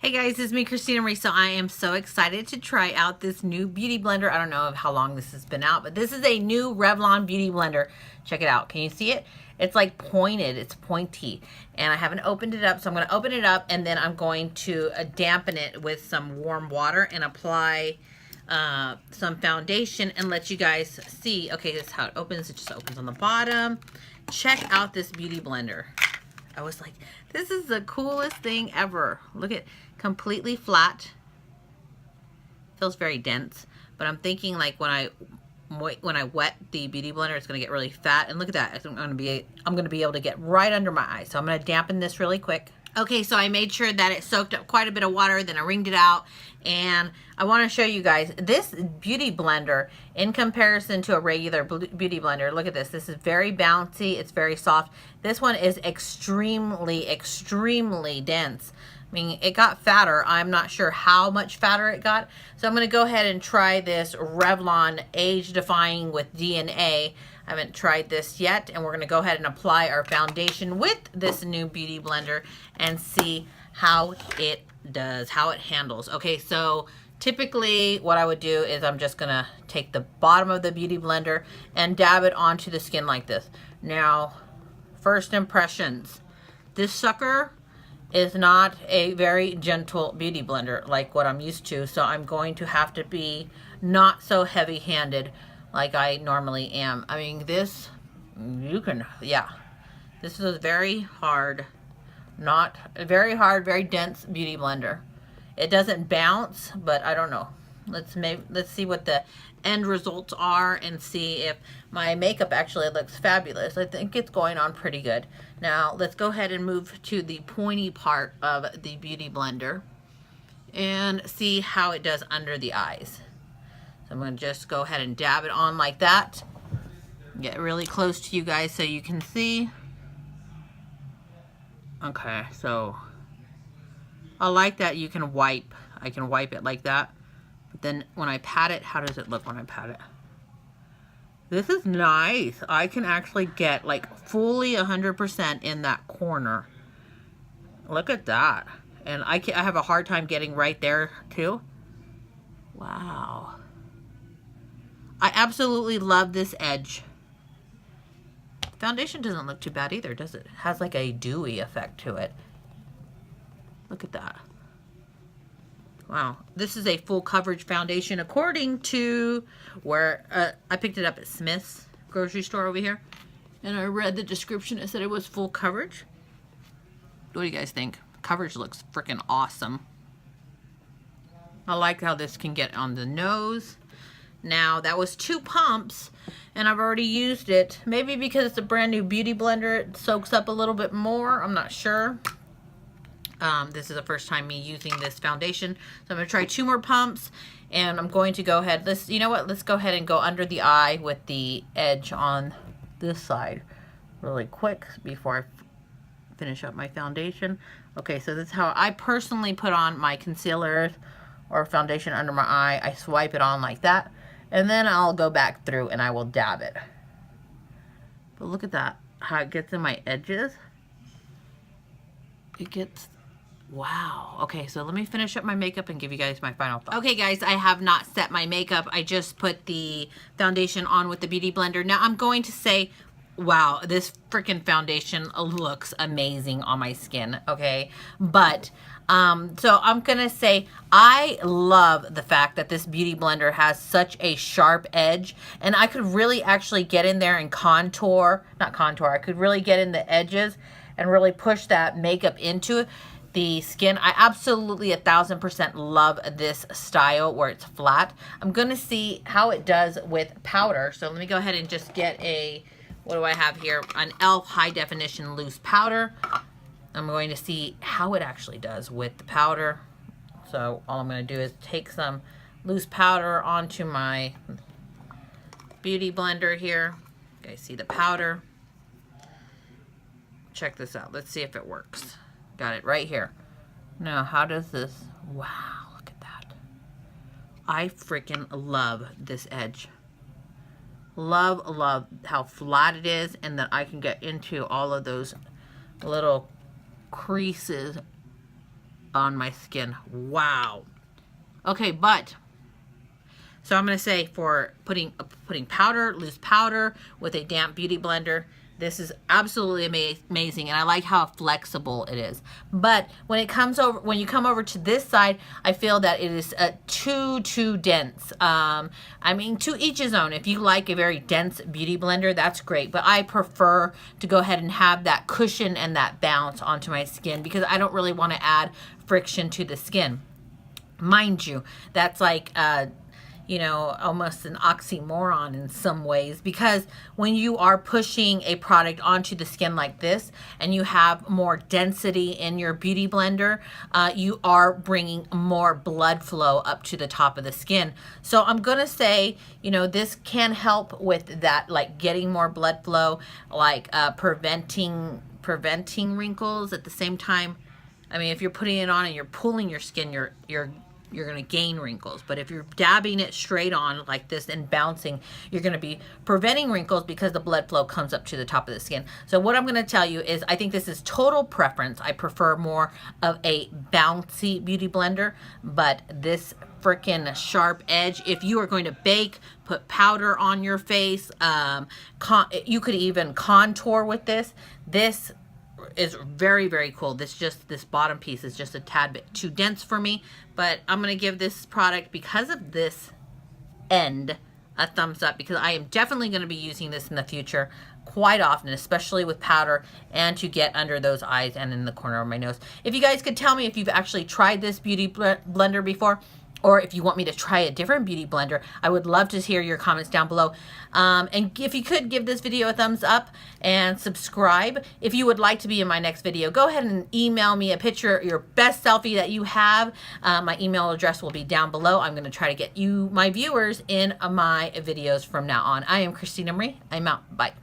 Hey guys, it's me, Christina Marie. So I am so excited to try out this new beauty blender. I don't know how long this has been out, but this is a new Revlon beauty blender. Check it out. Can you see it? It's like pointed, it's pointy. And I haven't opened it up, so I'm going to open it up and then I'm going to dampen it with some warm water and apply some foundation and let you guys see. Okay, this is how it opens. It just opens on the bottom. Check out this beauty blender. I was like, this is the coolest thing ever. Look at, completely flat. Feels very dense, but I'm thinking like when I wet the beauty blender, it's gonna get really fat. And look at that, I'm gonna be able to get right under my eye. So I'm gonna dampen this really quick. Okay, so I made sure that it soaked up quite a bit of water, then I wringed it out, and I want to show you guys this beauty blender in comparison to a regular beauty blender. Look at this. This is very bouncy. It's very soft. This one is extremely, extremely dense. I mean, it got fatter. I'm not sure how much fatter it got. So I'm going to go ahead and try this Revlon Age Defying with DNA. I haven't tried this yet, and we're going to go ahead and apply our foundation with this new beauty blender and see how it does, how it handles. Okay, so typically what I would do is I'm just going to take the bottom of the beauty blender and dab it onto the skin like this. Now, first impressions. This sucker is not a very gentle beauty blender like what I'm used to, so I'm going to have to be not so heavy-handed like I normally am. I mean, this, you can, yeah. This is a very hard, not very hard, very dense beauty blender. It doesn't bounce, but I don't know. Let's see what the end results are and see if my makeup actually looks fabulous. I think it's going on pretty good. Now, let's go ahead and move to the pointy part of the beauty blender and see how it does under the eyes. I'm going to just go ahead and dab it on like that. Get really close to you guys so you can see. Okay, so I like that you can wipe. I can wipe it like that. But then when I pat it, how does it look when I pat it? This is nice. I can actually get like fully 100% in that corner. Look at that. And I have a hard time getting right there too. Wow. I absolutely love this edge. Foundation doesn't look too bad either, does it? It has like a dewy effect to it. Look at that. Wow. This is a full coverage foundation according to where I picked it up at Smith's grocery store over here. And I read the description. It said it was full coverage. What do you guys think? Coverage looks freaking awesome. I like how this can get on the nose. Now, that was 2 pumps, and I've already used it. Maybe because it's a brand new beauty blender, it soaks up a little bit more. I'm not sure. This is the first time me using this foundation. So I'm going to try 2 more pumps, and I'm going to go ahead. You know what? Let's go ahead and go under the eye with the edge on this side really quick before I finish up my foundation. Okay, so this is how I personally put on my concealer or foundation under my eye. I swipe it on like that. And then I'll go back through and I will dab it. But look at that, how it gets in my edges. It gets, wow. Okay, so let me finish up my makeup and give you guys my final thoughts. Okay guys, I have not set my makeup. I just put the foundation on with the beauty blender. Now I'm going to say, wow, this freaking foundation looks amazing on my skin, okay? But, so I'm gonna say, I love the fact that this beauty blender has such a sharp edge, and I could really actually get in there and contour, not contour, I could really get in the edges and really push that makeup into the skin. I absolutely 1000% love this style where it's flat. I'm gonna see how it does with powder. So let me go ahead and just get a, what do I have here? An e.l.f. high definition loose powder. I'm going to see how it actually does with the powder. So all I'm going to do is take some loose powder onto my beauty blender here. You guys see the powder. Check this out. Let's see if it works. Got it right here. Now, how does this? Wow, look at that. I freaking love this edge. Love how flat it is, and that I can get into all of those little creases on my skin. Wow. Okay, but so I'm going to say for putting powder, loose powder with a damp beauty blender, this is absolutely amazing, and I like how flexible it is. But when it comes over, when you come over to this side, I feel that it is too dense. I mean, to each his own. If you like a very dense beauty blender, that's great. But I prefer to go ahead and have that cushion and that bounce onto my skin because I don't really want to add friction to the skin. Mind you, that's like you know, almost an oxymoron in some ways, because when you are pushing a product onto the skin like this and you have more density in your beauty blender, you are bringing more blood flow up to the top of the skin. So I'm gonna say, you know, this can help with that, like getting more blood flow, like preventing wrinkles at the same time. I mean, if you're putting it on and you're pulling your skin, you're going to gain wrinkles. But if you're dabbing it straight on like this and bouncing, you're going to be preventing wrinkles because the blood flow comes up to the top of the skin. So what I'm going to tell you is I think this is total preference. I prefer more of a bouncy beauty blender, but this freaking sharp edge, if you are going to bake, put powder on your face, you could even contour with this. This is very cool. This bottom piece is just a tad bit too dense for me, but I'm gonna give this product, because of this end, a thumbs up, because I am definitely going to be using this in the future quite often, especially with powder and to get under those eyes and in the corner of my nose. If you guys could tell me if you've actually tried this beauty blender before, or if you want me to try a different beauty blender, I would love to hear your comments down below. And if you could give this video a thumbs up and subscribe. If you would like to be in my next video, go ahead and email me a picture, your best selfie that you have. My email address will be down below. I'm going to try to get you, my viewers, in my videos from now on. I am Christina Marie. I'm out. Bye.